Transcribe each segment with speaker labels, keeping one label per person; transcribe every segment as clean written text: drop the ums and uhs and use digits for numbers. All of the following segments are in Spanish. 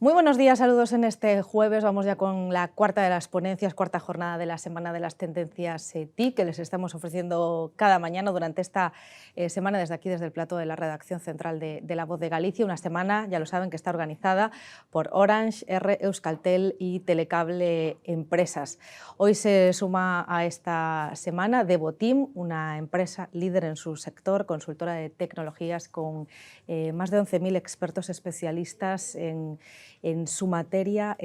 Speaker 1: Muy buenos días, saludos en este jueves. Vamos ya con la cuarta de las ponencias, cuarta jornada de la Semana de las Tendencias TIC, que les estamos ofreciendo cada mañana durante esta semana desde aquí, desde el plató de la redacción central de La Voz de Galicia. Una semana, ya lo saben, que está organizada por Orange, R, Euskaltel y Telecable Empresas. Hoy se suma a esta semana Devoteam, una empresa líder en su sector, consultora de tecnologías con más de 11.000 expertos especialistas en su materia,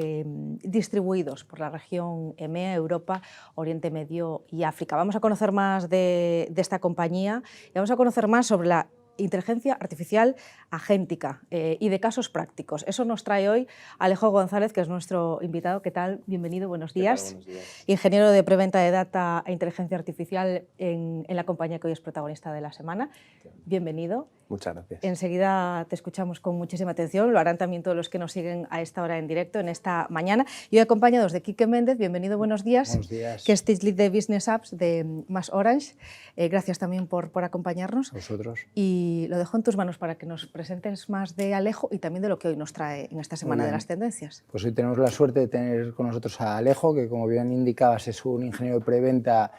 Speaker 1: distribuidos por la región EMEA, Europa, Oriente Medio y África. Vamos a conocer más de esta compañía y vamos a conocer más sobre la inteligencia artificial agéntica y de casos prácticos. Eso nos trae hoy Alejo González, que es nuestro invitado. ¿Qué tal? Bienvenido, buenos días.
Speaker 2: Buenos días.
Speaker 1: Ingeniero de preventa de data e inteligencia artificial en la compañía que hoy es protagonista de la semana. Bienvenido.
Speaker 2: Muchas gracias.
Speaker 1: Enseguida te escuchamos con muchísima atención, lo harán también todos los que nos siguen a esta hora en directo, en esta mañana. Y hoy acompañados de Quique Méndez, bienvenido, buenos días.
Speaker 2: Buenos días.
Speaker 1: Que es Team Lead de Business Apps de Más Orange. Gracias también por acompañarnos.
Speaker 2: Vosotros.
Speaker 1: Y lo dejo en tus manos para que nos presentes más de Alejo y también de lo que hoy nos trae en esta Semana de las Tendencias.
Speaker 2: Pues hoy tenemos la suerte de tener con nosotros a Alejo, que como bien indicabas es un ingeniero de preventa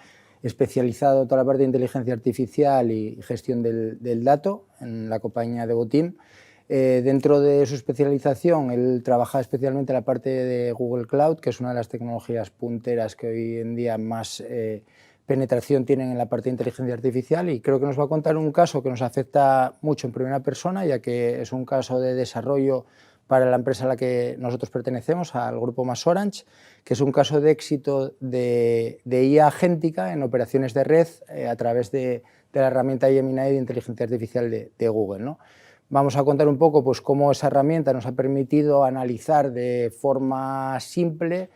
Speaker 2: especializado en toda la parte de inteligencia artificial y gestión del dato en la compañía Devoteam. Dentro de su especialización, él trabaja especialmente en la parte de Google Cloud, que es una de las tecnologías punteras que hoy en día más penetración tienen en la parte de inteligencia artificial, y creo que nos va a contar un caso que nos afecta mucho en primera persona, ya que es un caso de desarrollo para la empresa a la que nosotros pertenecemos, al grupo Más Orange, que es un caso de éxito de IA agéntica en operaciones de red a través de la herramienta Gemini de inteligencia artificial de Google, ¿no? Vamos a contar un poco pues, cómo esa herramienta nos ha permitido analizar de forma simple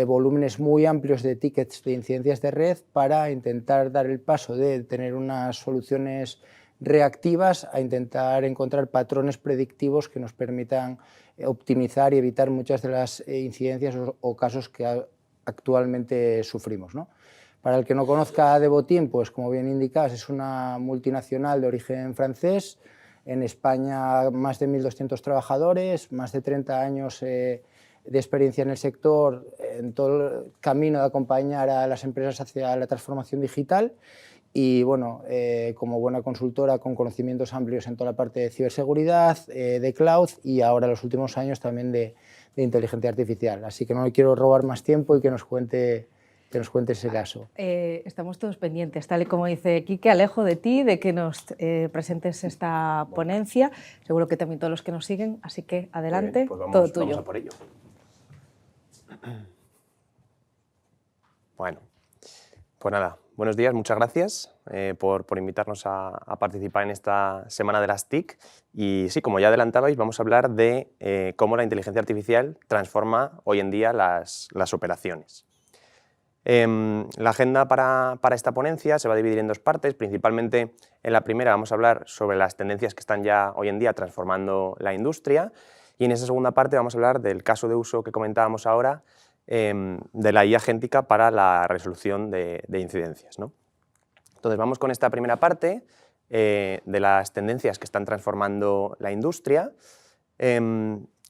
Speaker 2: volúmenes muy amplios de tickets de incidencias de red para intentar dar el paso de tener unas soluciones reactivas a intentar encontrar patrones predictivos que nos permitan optimizar y evitar muchas de las incidencias o casos que actualmente sufrimos, ¿no? Para el que no conozca a Devoteam, pues como bien indicas, es una multinacional de origen francés. En España más de 1.200 trabajadores, más de 30 años de experiencia en el sector, en todo el camino de acompañar a las empresas hacia la transformación digital. Y bueno, como buena consultora con conocimientos amplios en toda la parte de ciberseguridad, de cloud y ahora en los últimos años también de inteligencia artificial. Así que no le quiero robar más tiempo y que nos cuente ese caso.
Speaker 1: Estamos todos pendientes, tal y como dice Quique, Alejo, de ti, de que nos presentes esta ponencia. Seguro que también todos los que nos siguen, así que adelante,
Speaker 3: bien, pues
Speaker 1: todo tuyo.
Speaker 3: Vamos a por ello. Bueno, pues nada, buenos días, muchas gracias por invitarnos a participar en esta Semana de las TIC. Y sí, como ya adelantabais, vamos a hablar de cómo la inteligencia artificial transforma hoy en día las operaciones. La agenda para esta ponencia se va a dividir en dos partes. Principalmente en la primera vamos a hablar sobre las tendencias que están ya hoy en día transformando la industria, y en esa segunda parte vamos a hablar del caso de uso que comentábamos ahora de la IA agéntica para la resolución de incidencias, ¿no? Entonces vamos con esta primera parte de las tendencias que están transformando la industria.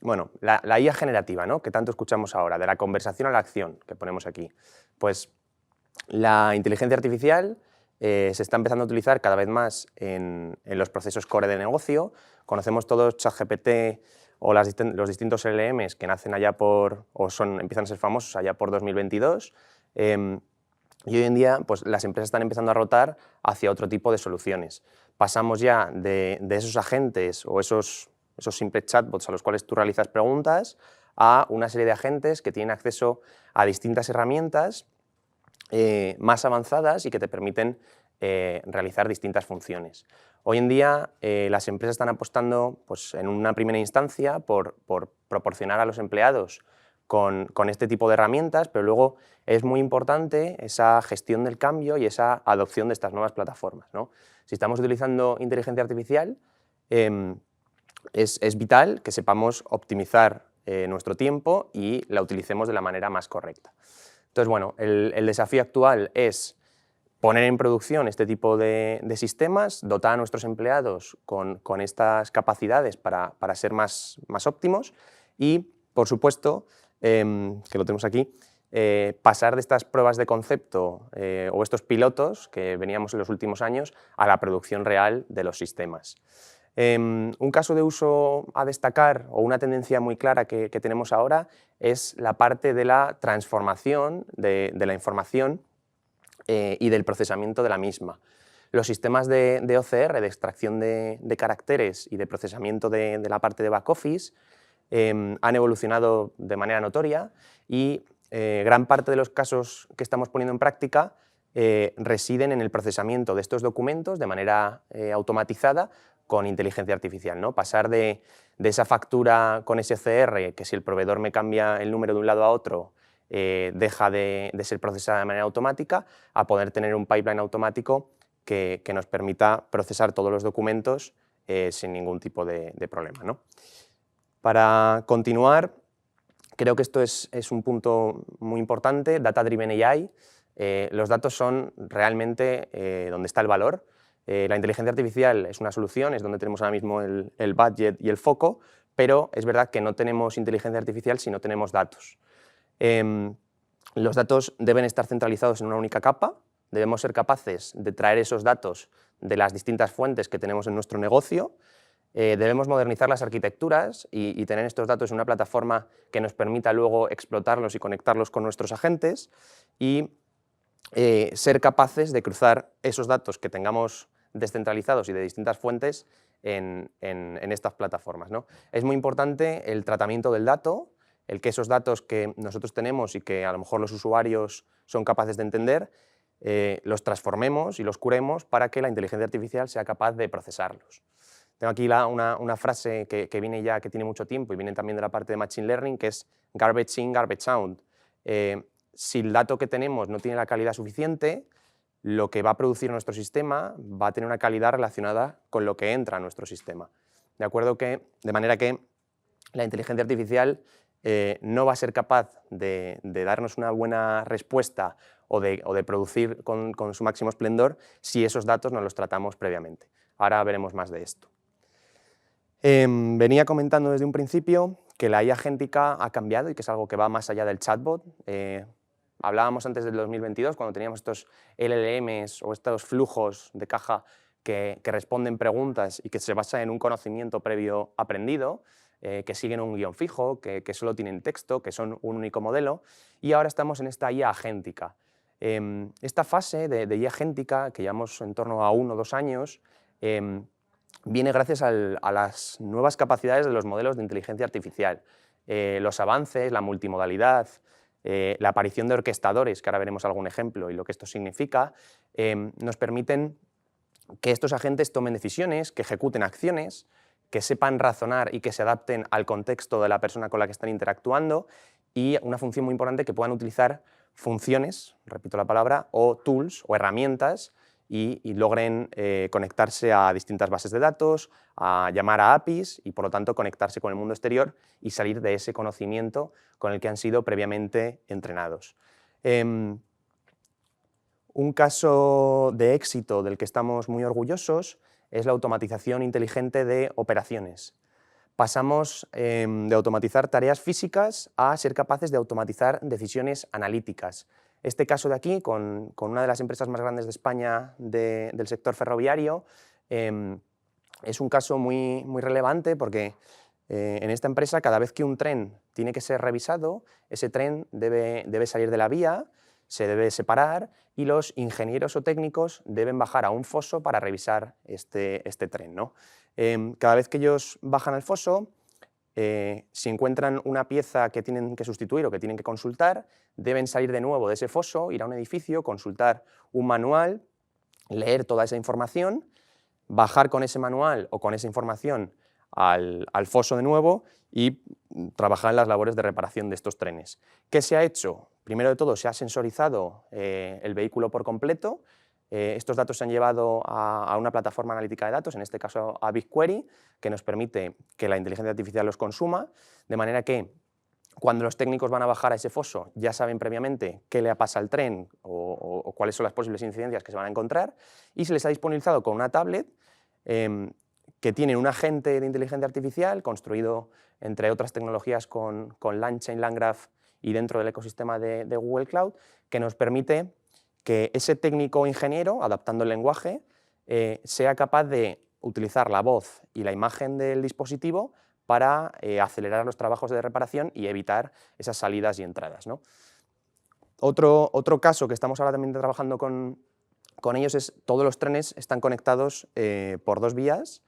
Speaker 3: Bueno, la IA generativa, ¿no?, que tanto escuchamos ahora, de la conversación a la acción que ponemos aquí. Pues la inteligencia artificial se está empezando a utilizar cada vez más en los procesos core de negocio. Conocemos todos ChatGPT o los distintos LLMs que nacen allá empiezan a ser famosos allá por 2022. Y hoy en día pues, las empresas están empezando a rotar hacia otro tipo de soluciones. Pasamos ya de esos agentes o esos simples chatbots a los cuales tú realizas preguntas a una serie de agentes que tienen acceso a distintas herramientas más avanzadas y que te permiten realizar distintas funciones. Hoy en día las empresas están apostando pues, en una primera instancia por proporcionar a los empleados con este tipo de herramientas, pero luego es muy importante esa gestión del cambio y esa adopción de estas nuevas plataformas, ¿no? Si estamos utilizando inteligencia artificial, es vital que sepamos optimizar nuestro tiempo y la utilicemos de la manera más correcta. Entonces, bueno, el desafío actual es poner en producción este tipo de sistemas, dotar a nuestros empleados con estas capacidades para ser más óptimos y, por supuesto, que lo tenemos aquí, pasar de estas pruebas de concepto o estos pilotos que veníamos en los últimos años a la producción real de los sistemas. Un caso de uso a destacar o una tendencia muy clara que tenemos ahora es la parte de la transformación de la información y del procesamiento de la misma. Los sistemas de OCR, de extracción de caracteres y de procesamiento de la parte de back office, han evolucionado de manera notoria y gran parte de los casos que estamos poniendo en práctica residen en el procesamiento de estos documentos de manera automatizada con inteligencia artificial, ¿no? Pasar de esa factura con SCR, que si el proveedor me cambia el número de un lado a otro, deja de ser procesada de manera automática, a poder tener un pipeline automático que nos permita procesar todos los documentos sin ningún tipo de problema, ¿no? Para continuar, creo que esto es un punto muy importante, Data Driven AI. Los datos son realmente donde está el valor. La inteligencia artificial es una solución, es donde tenemos ahora mismo el budget y el foco, pero es verdad que no tenemos inteligencia artificial si no tenemos datos. Los datos deben estar centralizados en una única capa, debemos ser capaces de traer esos datos de las distintas fuentes que tenemos en nuestro negocio, debemos modernizar las arquitecturas y tener estos datos en una plataforma que nos permita luego explotarlos y conectarlos con nuestros agentes y ser capaces de cruzar esos datos que tengamos descentralizados y de distintas fuentes en estas plataformas, ¿no? Es muy importante el tratamiento del dato, el que esos datos que nosotros tenemos y que a lo mejor los usuarios son capaces de entender, los transformemos y los curemos para que la inteligencia artificial sea capaz de procesarlos. Tengo aquí una frase que viene ya, que tiene mucho tiempo y viene también de la parte de Machine Learning, que es garbage in, garbage out. Si el dato que tenemos no tiene la calidad suficiente, lo que va a producir nuestro sistema va a tener una calidad relacionada con lo que entra a nuestro sistema. De manera que la inteligencia artificial no va a ser capaz de darnos una buena respuesta o de producir con su máximo esplendor si esos datos no los tratamos previamente. Ahora veremos más de esto. Venía comentando desde un principio que la IA agéntica ha cambiado y que es algo que va más allá del chatbot. Hablábamos antes del 2022, cuando teníamos estos LLMs o estos flujos de caja que responden preguntas y que se basan en un conocimiento previo aprendido, que siguen un guión fijo, que solo tienen texto, que son un único modelo, y ahora estamos en esta IA agéntica. Esta fase de IA agéntica, que llevamos en torno a 1 o 2 años, viene gracias a las nuevas capacidades de los modelos de inteligencia artificial, los avances, la multimodalidad, la aparición de orquestadores, que ahora veremos algún ejemplo y lo que esto significa, nos permiten que estos agentes tomen decisiones, que ejecuten acciones, que sepan razonar y que se adapten al contexto de la persona con la que están interactuando, y una función muy importante, que puedan utilizar funciones, repito la palabra, o tools o herramientas y logren conectarse a distintas bases de datos, a llamar a APIs y por lo tanto conectarse con el mundo exterior y salir de ese conocimiento con el que han sido previamente entrenados. Un caso de éxito del que estamos muy orgullosos es la automatización inteligente de operaciones. Pasamos de automatizar tareas físicas a ser capaces de automatizar decisiones analíticas. Este caso de aquí, con una de las empresas más grandes de España del sector ferroviario, es un caso muy relevante porque en esta empresa, cada vez que un tren tiene que ser revisado, ese tren debe salir de la vía, se debe separar y los ingenieros o técnicos deben bajar a un foso para revisar este tren, ¿no? Cada vez que ellos bajan al foso, si encuentran una pieza que tienen que sustituir o que tienen que consultar, deben salir de nuevo de ese foso, ir a un edificio, consultar un manual, leer toda esa información, bajar con ese manual o con esa información al foso de nuevo y trabajar en las labores de reparación de estos trenes. ¿Qué se ha hecho? Primero de todo, se ha sensorizado el vehículo por completo. Estos datos se han llevado a una plataforma analítica de datos, en este caso a BigQuery, que nos permite que la inteligencia artificial los consuma, de manera que cuando los técnicos van a bajar a ese foso ya saben previamente qué le pasa al tren o cuáles son las posibles incidencias que se van a encontrar, y se les ha disponibilizado con una tablet que que tienen un agente de inteligencia artificial construido, entre otras tecnologías, con LangChain, LangGraph y dentro del ecosistema de Google Cloud, que nos permite que ese técnico o ingeniero, adaptando el lenguaje, sea capaz de utilizar la voz y la imagen del dispositivo para acelerar los trabajos de reparación y evitar esas salidas y entradas, ¿no? Otro caso que estamos ahora también trabajando con ellos es todos los trenes están conectados por 2 vías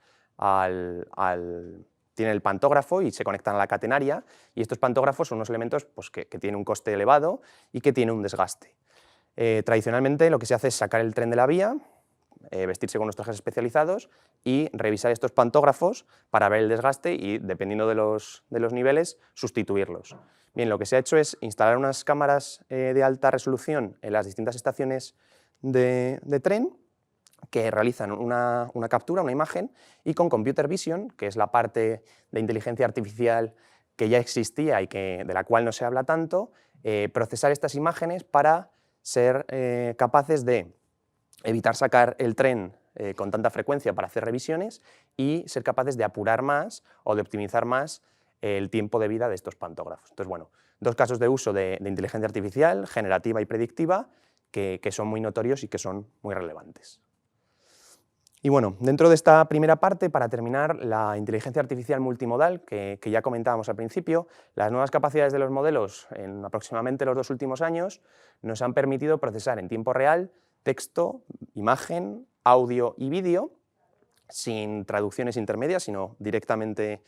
Speaker 3: tienen el pantógrafo y se conectan a la catenaria, y estos pantógrafos son unos elementos pues, que tienen un coste elevado y que tienen un desgaste. Tradicionalmente lo que se hace es sacar el tren de la vía, vestirse con unos trajes especializados y revisar estos pantógrafos para ver el desgaste y, dependiendo de los niveles, sustituirlos. Bien, lo que se ha hecho es instalar unas cámaras de alta resolución en las distintas estaciones de tren que realizan una captura, una imagen, y con Computer Vision, que es la parte de inteligencia artificial que ya existía y de la cual no se habla tanto, procesar estas imágenes para ser capaces de evitar sacar el tren con tanta frecuencia para hacer revisiones y ser capaces de apurar más o de optimizar más el tiempo de vida de estos pantógrafos. Entonces, bueno, 2 casos de uso de inteligencia artificial, generativa y predictiva, que son muy notorios y que son muy relevantes. Y bueno, dentro de esta primera parte, para terminar, la inteligencia artificial multimodal, que ya comentábamos al principio, las nuevas capacidades de los modelos en aproximadamente los 2 últimos años nos han permitido procesar en tiempo real texto, imagen, audio y vídeo, sin traducciones intermedias, sino directamente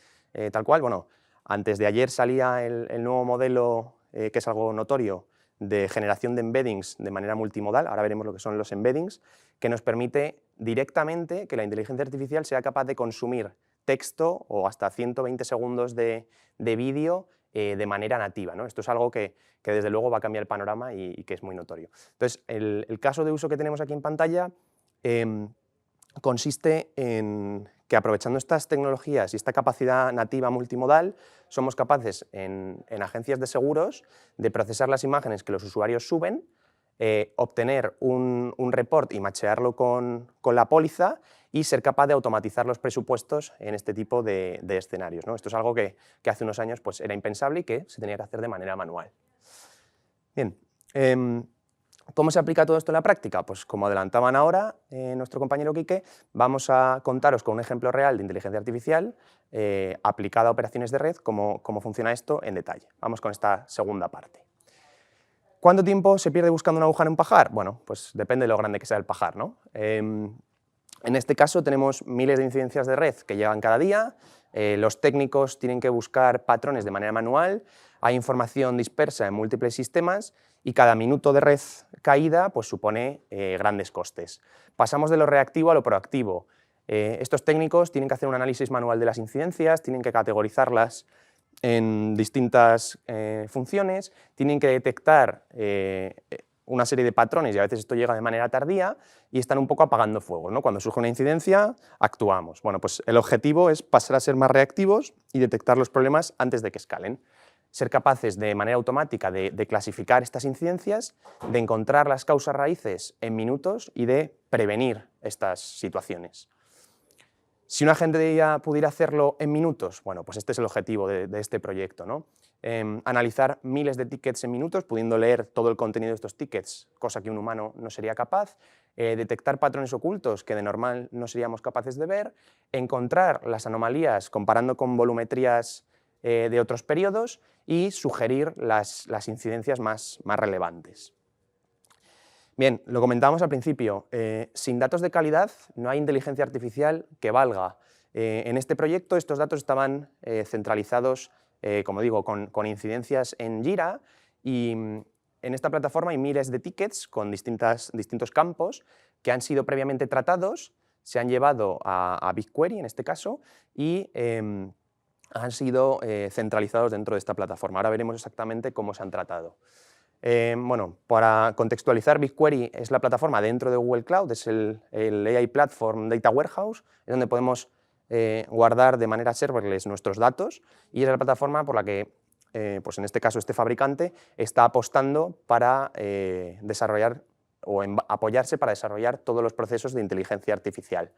Speaker 3: tal cual. Bueno, antes de ayer salía el nuevo modelo, que es algo notorio, de generación de embeddings de manera multimodal, ahora veremos lo que son los embeddings, que nos permite directamente que la inteligencia artificial sea capaz de consumir texto o hasta 120 segundos de vídeo de manera nativa, ¿no? Esto es algo que desde luego va a cambiar el panorama y que es muy notorio. Entonces, el caso de uso que tenemos aquí en pantalla consiste en que, aprovechando estas tecnologías y esta capacidad nativa multimodal, somos capaces en agencias de seguros de procesar las imágenes que los usuarios suben, obtener un report y machearlo con la póliza y ser capaz de automatizar los presupuestos en este tipo de escenarios, ¿no? Esto es algo que hace unos años pues, era impensable y que se tenía que hacer de manera manual. Bien, ¿cómo se aplica todo esto en la práctica? Pues como adelantaban ahora nuestro compañero Quique, vamos a contaros con un ejemplo real de inteligencia artificial aplicada a operaciones de red, cómo funciona esto en detalle. Vamos con esta segunda parte. ¿Cuánto tiempo se pierde buscando una aguja en un pajar? Bueno, pues depende de lo grande que sea el pajar, ¿no? En este caso tenemos miles de incidencias de red que llegan cada día, los técnicos tienen que buscar patrones de manera manual, hay información dispersa en múltiples sistemas y cada minuto de red caída pues, supone grandes costes. Pasamos de lo reactivo a lo proactivo. Estos técnicos tienen que hacer un análisis manual de las incidencias, tienen que categorizarlas en distintas funciones, tienen que detectar una serie de patrones y a veces esto llega de manera tardía y están un poco apagando fuego, ¿no? Cuando surge una incidencia, actuamos. Bueno, pues el objetivo es pasar a ser más reactivos y detectar los problemas antes de que escalen. Ser capaces de manera automática de clasificar estas incidencias, de encontrar las causas raíces en minutos y de prevenir estas situaciones. Si un agente ya pudiera hacerlo en minutos, bueno, pues este es el objetivo de este proyecto, ¿no? Analizar miles de tickets en minutos, pudiendo leer todo el contenido de estos tickets, cosa que un humano no sería capaz, detectar patrones ocultos que de normal no seríamos capaces de ver, encontrar las anomalías comparando con volumetrías de otros periodos y sugerir las incidencias más relevantes. Bien, lo comentábamos al principio, sin datos de calidad no hay inteligencia artificial que valga. En este proyecto estos datos estaban centralizados, como digo, con incidencias en Jira, y en esta plataforma hay miles de tickets con distintos campos que han sido previamente tratados, se han llevado a BigQuery en este caso y han sido centralizados dentro de esta plataforma. Ahora veremos exactamente cómo se han tratado. Bueno, para contextualizar, BigQuery es la plataforma dentro de Google Cloud, es el AI Platform Data Warehouse, es donde podemos guardar de manera serverless nuestros datos y es la plataforma por la que, pues en este caso, este fabricante está apostando para desarrollar o apoyarse para desarrollar todos los procesos de inteligencia artificial.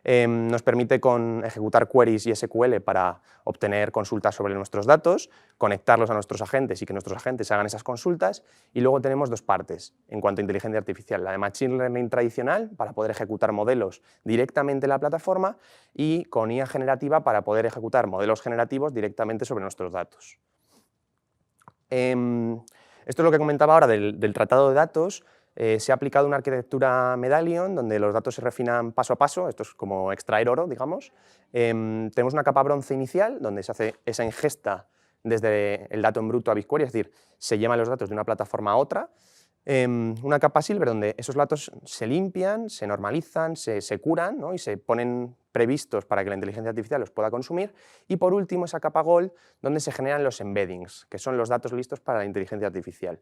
Speaker 3: Nos permite ejecutar queries y SQL para obtener consultas sobre nuestros datos, conectarlos a nuestros agentes y que nuestros agentes hagan esas consultas. Y luego tenemos dos partes en cuanto a inteligencia artificial, la de Machine Learning tradicional para poder ejecutar modelos directamente en la plataforma y con IA generativa para poder ejecutar modelos generativos directamente sobre nuestros datos. Esto es lo que comentaba ahora del tratado de datos. Se ha aplicado una arquitectura Medallion, donde los datos se refinan paso a paso, esto es como extraer oro, digamos. Tenemos una capa bronce inicial, donde se hace esa ingesta desde el dato en bruto a BigQuery, es decir, se llevan los datos de una plataforma a otra. Una capa silver, donde esos datos se limpian, se normalizan, se curan, ¿no? Y se ponen previstos para que la inteligencia artificial los pueda consumir. Y por último, esa capa gold, donde se generan los embeddings, que son los datos listos para la inteligencia artificial.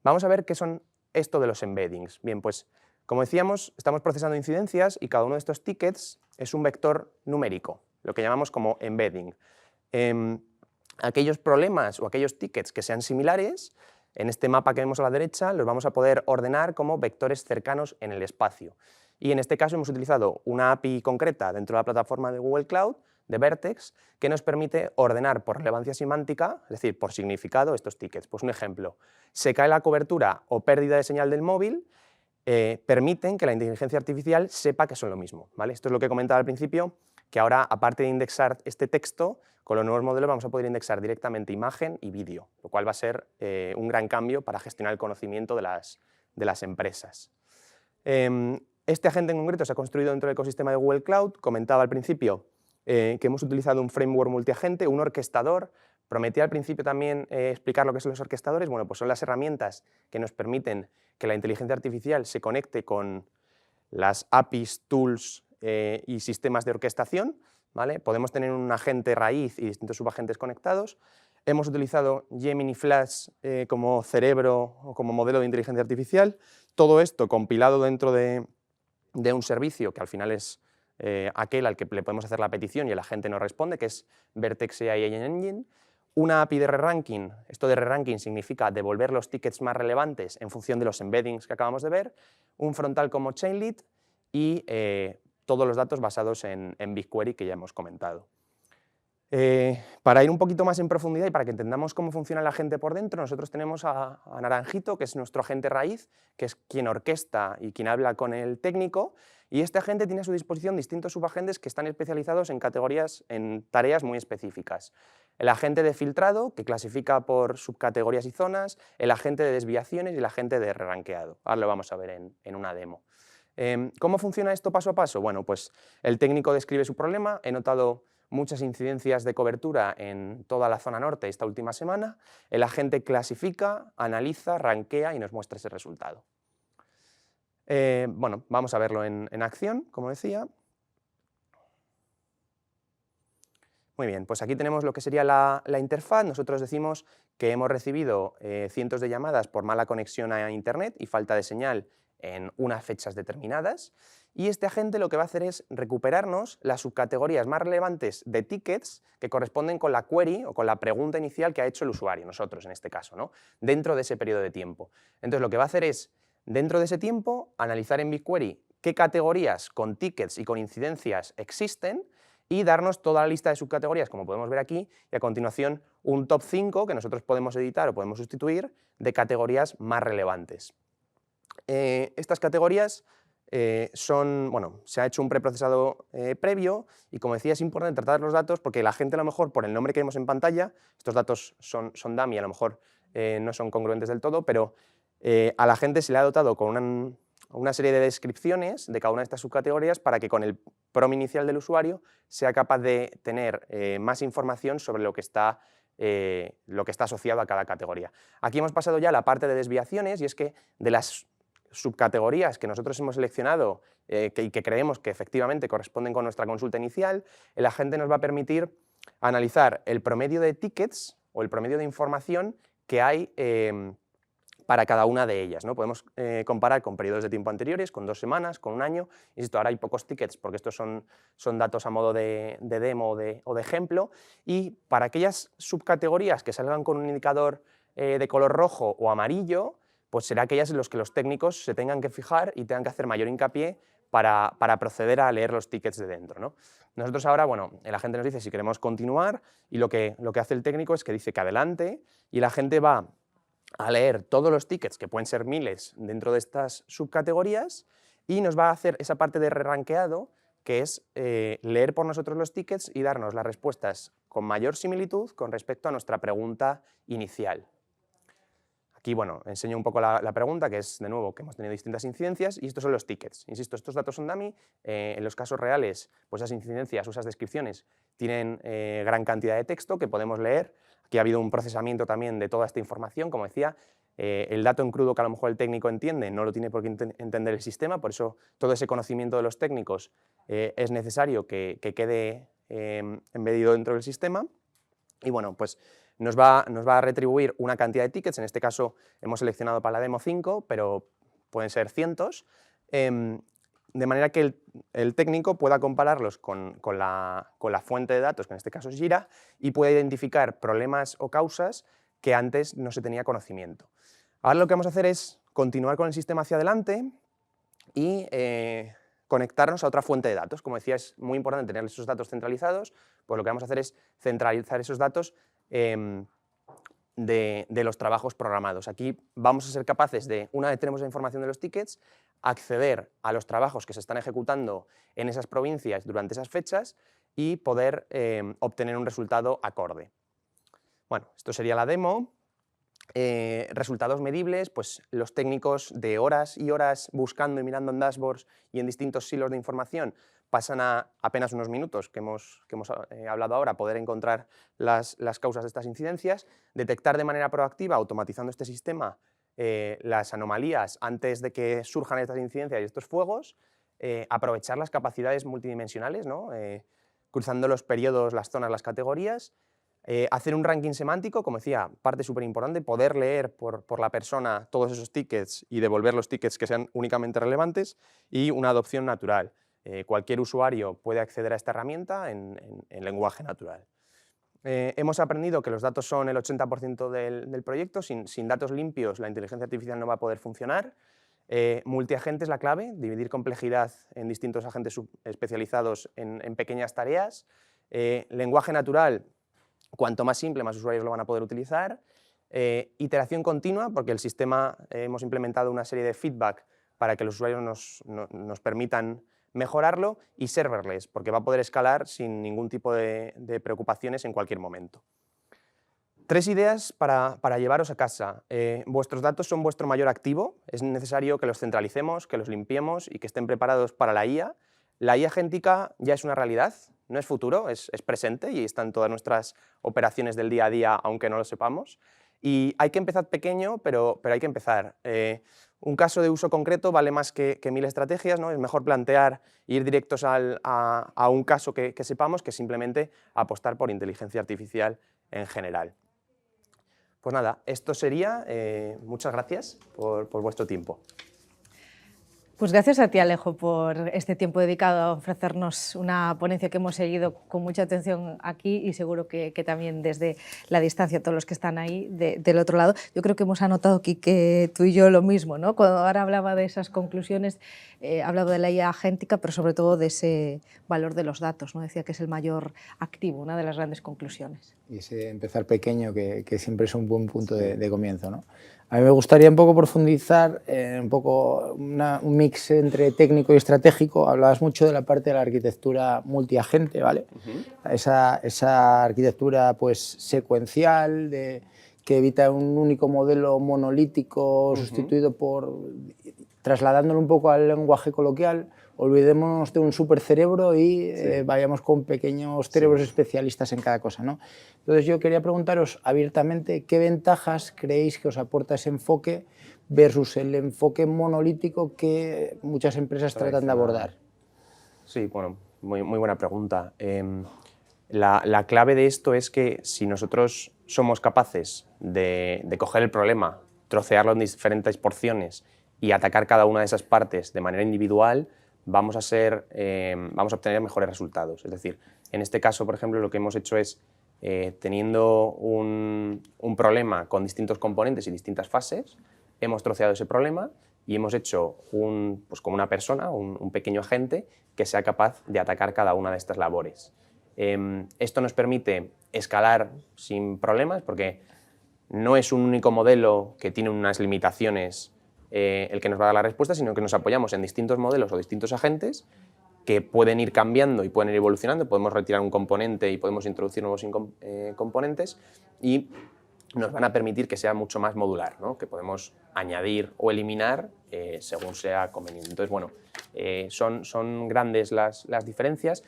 Speaker 3: Vamos a ver qué son esto de los embeddings. Bien, pues como decíamos, estamos procesando incidencias y cada uno de estos tickets es un vector numérico, lo que llamamos como embedding. Aquellos problemas o aquellos tickets que sean similares, en este mapa que vemos a la derecha, los vamos a poder ordenar como vectores cercanos en el espacio. Y en este caso hemos utilizado una API concreta dentro de la plataforma de Google Cloud, de Vertex, que nos permite ordenar por relevancia semántica, es decir, por significado, estos tickets. Pues un ejemplo, se cae la cobertura o pérdida de señal del móvil, permiten que la inteligencia artificial sepa que son lo mismo, ¿vale? Esto es lo que comentaba al principio, que ahora, aparte de indexar este texto, con los nuevos modelos vamos a poder indexar directamente imagen y vídeo, lo cual va a ser un gran cambio para gestionar el conocimiento de las empresas. Este agente en concreto se ha construido dentro del ecosistema de Google Cloud. Comentaba al principio que hemos utilizado un framework multiagente, un orquestador. Prometí al principio también explicar lo que son los orquestadores. Bueno, pues son las herramientas que nos permiten que la inteligencia artificial se conecte con las APIs, tools y sistemas de orquestación, ¿vale? Podemos tener un agente raíz y distintos subagentes conectados. Hemos utilizado Gemini Flash como cerebro o como modelo de inteligencia artificial. Todo esto compilado dentro de un servicio que al final es aquel al que le podemos hacer la petición y el agente nos responde, que es Vertex AI Engine. Una API de re-ranking. Esto de re-ranking significa devolver los tickets más relevantes en función de los embeddings que acabamos de ver. Un frontal como Chainlit y todos los datos basados en BigQuery que ya hemos comentado. Para ir un poquito más en profundidad y para que entendamos cómo funciona el agente por dentro, nosotros tenemos a Naranjito, que es nuestro agente raíz, que es quien orquesta y quien habla con el técnico, y este agente tiene a su disposición distintos subagentes que están especializados en categorías, en tareas muy específicas. El agente de filtrado, que clasifica por subcategorías y zonas, el agente de desviaciones y el agente de re-ranqueado. Ahora lo vamos a ver en una demo. ¿Cómo funciona esto paso a paso? Bueno, pues el técnico describe su problema. He notado muchas incidencias de cobertura en toda la zona norte esta última semana. El agente clasifica, analiza, rankea y nos muestra ese resultado. Bueno, vamos a verlo en acción, como decía. Muy bien, pues aquí tenemos lo que sería la interfaz. Nosotros decimos que hemos recibido cientos de llamadas por mala conexión a Internet y falta de señal en unas fechas determinadas. Y este agente lo que va a hacer es recuperarnos las subcategorías más relevantes de tickets que corresponden con la query o con la pregunta inicial que ha hecho el usuario, nosotros en este caso, ¿no? Dentro de ese periodo de tiempo. Entonces lo que va a hacer es, dentro de ese tiempo, analizar en BigQuery qué categorías con tickets y con incidencias existen y darnos toda la lista de subcategorías, como podemos ver aquí, y a continuación un top 5 que nosotros podemos editar o podemos sustituir de categorías más relevantes. Estas categorías son, bueno, se ha hecho un preprocesado previo y, como decía, es importante tratar los datos porque la gente a lo mejor por el nombre que vemos en pantalla, estos datos son dummy, a lo mejor no son congruentes del todo, pero a la gente se le ha dotado con una serie de descripciones de cada una de estas subcategorías para que con el prompt inicial del usuario sea capaz de tener más información sobre lo que está asociado a cada categoría. Aquí hemos pasado ya a la parte de desviaciones y es que de las subcategorías que nosotros hemos seleccionado y que creemos que efectivamente corresponden con nuestra consulta inicial, el agente nos va a permitir analizar el promedio de tickets o el promedio de información que hay para cada una de ellas, ¿no? Podemos comparar con periodos de tiempo anteriores, con 2 semanas, con 1 año. Insisto, ahora hay pocos tickets porque estos son datos a modo de demo o de ejemplo. Y para aquellas subcategorías que salgan con un indicador de color rojo o amarillo, pues será aquellas en las que los técnicos se tengan que fijar y tengan que hacer mayor hincapié para proceder a leer los tickets de dentro, ¿no? Nosotros ahora, bueno, el agente nos dice si queremos continuar y lo que hace el técnico es que dice que adelante y la gente va a leer todos los tickets, que pueden ser miles dentro de estas subcategorías, y nos va a hacer esa parte de re-ranqueado, que es leer por nosotros los tickets y darnos las respuestas con mayor similitud con respecto a nuestra pregunta inicial. Aquí, bueno, enseño un poco la pregunta, que es, de nuevo, que hemos tenido distintas incidencias, y estos son los tickets. Insisto, estos datos son dummy. En los casos reales, pues esas incidencias o esas descripciones tienen gran cantidad de texto que podemos leer. Aquí ha habido un procesamiento también de toda esta información, como decía. El dato en crudo que a lo mejor el técnico entiende no lo tiene por qué entender el sistema, por eso todo ese conocimiento de los técnicos es necesario que quede embedido dentro del sistema. Y bueno, pues nos va a retribuir una cantidad de tickets, en este caso hemos seleccionado para la demo 5, pero pueden ser cientos, de manera que el técnico pueda compararlos con la fuente de datos, que en este caso es Jira, y pueda identificar problemas o causas que antes no se tenía conocimiento. Ahora lo que vamos a hacer es continuar con el sistema hacia adelante y conectarnos a otra fuente de datos. Como decía, es muy importante tener esos datos centralizados, pues lo que vamos a hacer es centralizar esos datos de los trabajos programados. Aquí vamos a ser capaces de, una vez tenemos la información de los tickets, acceder a los trabajos que se están ejecutando en esas provincias durante esas fechas y poder obtener un resultado acorde. Bueno, esto sería la demo. Resultados medibles, pues los técnicos de horas y horas buscando y mirando en dashboards y en distintos silos de información pasan a apenas unos minutos que hemos hablado ahora, poder encontrar las causas de estas incidencias, detectar de manera proactiva, automatizando este sistema, las anomalías antes de que surjan estas incidencias y estos fuegos, aprovechar las capacidades multidimensionales, ¿no? Cruzando los periodos, las zonas, las categorías, hacer un ranking semántico, como decía, parte súper importante, poder leer por la persona todos esos tickets y devolver los tickets que sean únicamente relevantes, y una adopción natural. Cualquier usuario puede acceder a esta herramienta en lenguaje natural. Hemos aprendido que los datos son el 80% del proyecto. Sin datos limpios la inteligencia artificial no va a poder funcionar. Multiagente es la clave, dividir complejidad en distintos agentes especializados en pequeñas tareas. Lenguaje natural, cuanto más simple, más usuarios lo van a poder utilizar. Iteración continua, porque el sistema hemos implementado una serie de feedback para que los usuarios nos permitan mejorarlo, y serverless, porque va a poder escalar sin ningún tipo de preocupaciones en cualquier momento. 3 ideas para llevaros a casa. Vuestros datos son vuestro mayor activo, es necesario que los centralicemos, que los limpiemos y que estén preparados para la IA. La IA agéntica ya es una realidad, no es futuro, es presente y está en todas nuestras operaciones del día a día, aunque no lo sepamos. Y hay que empezar pequeño, pero hay que empezar. Un caso de uso concreto vale más que 1000 estrategias, ¿no? Es mejor plantear, ir directos a un caso que sepamos, que simplemente apostar por inteligencia artificial en general. Pues nada, esto sería. Muchas gracias por vuestro tiempo.
Speaker 1: Pues gracias a ti, Alejo, por este tiempo dedicado a ofrecernos una ponencia que hemos seguido con mucha atención aquí, y seguro que también desde la distancia, todos los que están ahí del otro lado. Yo creo que hemos anotado aquí que tú y yo lo mismo, ¿no? Cuando ahora hablaba de esas conclusiones, hablaba de la IA agéntica, pero sobre todo de ese valor de los datos, ¿no? Decía que es el mayor activo, una de las grandes conclusiones.
Speaker 2: Y ese empezar pequeño, que siempre es un buen punto de comienzo, ¿no? A mí me gustaría un poco profundizar un poco un mix entre técnico y estratégico. Hablabas mucho de la parte de la arquitectura multiagente, ¿vale? Esa arquitectura pues secuencial, que evita un único modelo monolítico sustituido por, trasladándolo un poco al lenguaje coloquial. Olvidémonos de un supercerebro y vayamos con pequeños cerebros especialistas en cada cosa, ¿no? Entonces yo quería preguntaros abiertamente qué ventajas creéis que os aporta ese enfoque versus el enfoque monolítico que muchas empresas tratan de abordar.
Speaker 3: Sí, bueno, muy buena pregunta. La clave de esto es que si nosotros somos capaces de coger el problema, trocearlo en diferentes porciones y atacar cada una de esas partes de manera individual, vamos a obtener mejores resultados. Es decir, en este caso, por ejemplo, lo que hemos hecho es, teniendo un problema con distintos componentes y distintas fases, hemos troceado ese problema y hemos hecho pues como una persona, un pequeño agente que sea capaz de atacar cada una de estas labores. Esto nos permite escalar sin problemas porque no es un único modelo que tiene unas limitaciones el que nos va a dar la respuesta, sino que nos apoyamos en distintos modelos o distintos agentes que pueden ir cambiando y pueden ir evolucionando. Podemos retirar un componente y podemos introducir nuevos componentes y nos van a permitir que sea mucho más modular, ¿no? Que podemos añadir o eliminar según sea conveniente. Entonces, bueno, son grandes las diferencias.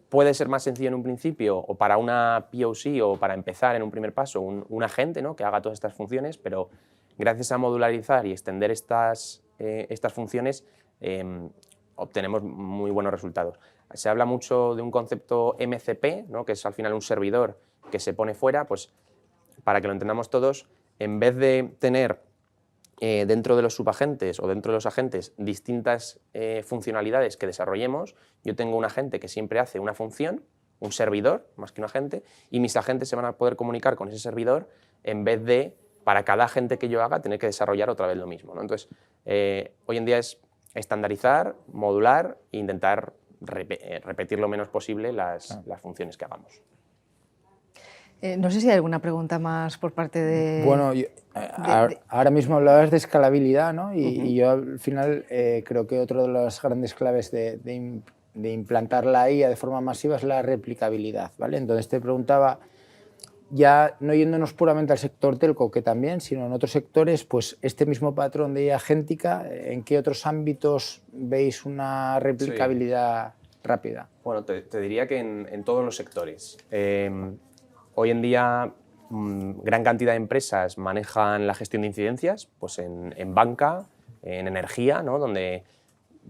Speaker 3: Puede ser más sencillo en un principio o para una POC o para empezar en un primer paso un agente, ¿no? Que haga todas estas funciones, pero gracias a modularizar y extender estas funciones obtenemos muy buenos resultados. Se habla mucho de un concepto MCP, ¿no? Que es al final un servidor que se pone fuera. Pues para que lo entendamos todos, en vez de tener dentro de los subagentes o dentro de los agentes distintas funcionalidades que desarrollemos, yo tengo un agente que siempre hace una función, un servidor más que un agente, y mis agentes se van a poder comunicar con ese servidor en vez de, para cada agente que yo haga, tener que desarrollar otra vez lo mismo, ¿no? Entonces, hoy en día es estandarizar, modular e intentar repetir lo menos posible las funciones que hagamos.
Speaker 1: No sé si hay alguna pregunta más por parte de...
Speaker 2: Bueno, ahora mismo hablabas de escalabilidad, ¿no? Y yo al final creo que otra de las grandes claves de implantar la IA de forma masiva es la replicabilidad, ¿vale? Entonces te preguntaba, ya no yéndonos puramente al sector telco, que también, sino en otros sectores, pues este mismo patrón de IA agéntica, ¿en qué otros ámbitos veis una replicabilidad rápida?
Speaker 3: Bueno, te diría que en todos los sectores. Hoy en día, gran cantidad de empresas manejan la gestión de incidencias, pues en banca, en energía, ¿no? Donde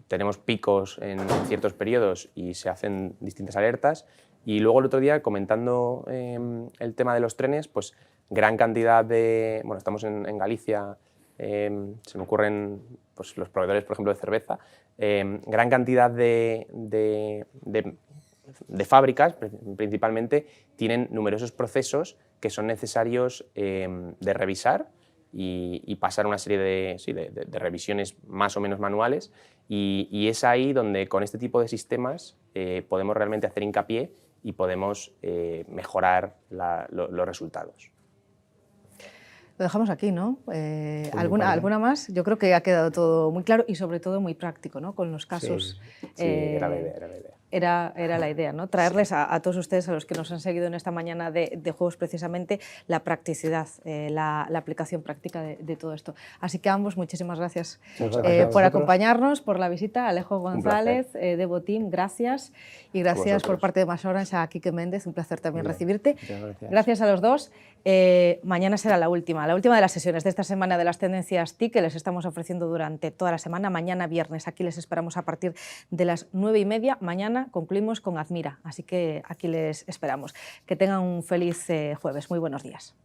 Speaker 3: tenemos picos en ciertos periodos y se hacen distintas alertas. Y luego el otro día, comentando el tema de los trenes, pues gran cantidad de... Bueno, estamos en Galicia, se me ocurren pues, los proveedores, por ejemplo, de cerveza, gran cantidad de fábricas, principalmente, tienen numerosos procesos que son necesarios de revisar y pasar una serie de revisiones más o menos manuales, y es ahí donde con este tipo de sistemas podemos realmente hacer hincapié y podemos mejorar los resultados.
Speaker 1: Lo dejamos aquí, ¿no? ¿Alguna más? Yo creo que ha quedado todo muy claro y sobre todo muy práctico, ¿no? Con los casos.
Speaker 3: Sí, era la idea.
Speaker 1: Era la idea, ¿no? Traerles a todos ustedes, a los que nos han seguido en esta mañana de juegos, precisamente la practicidad, la aplicación práctica de todo esto. Así que a ambos, muchísimas gracias por acompañarnos, por la visita. Alejo González, de Botim, gracias. Y gracias por parte de MasOrange a Quique Méndez, un placer también recibirte. Gracias a los dos. Mañana será la última de las sesiones de esta semana de las tendencias TIC que les estamos ofreciendo durante toda la semana. Mañana viernes, aquí les esperamos a partir de las 9:30. Mañana concluimos con Admira, así que aquí les esperamos. Que tengan un feliz jueves. Muy buenos días.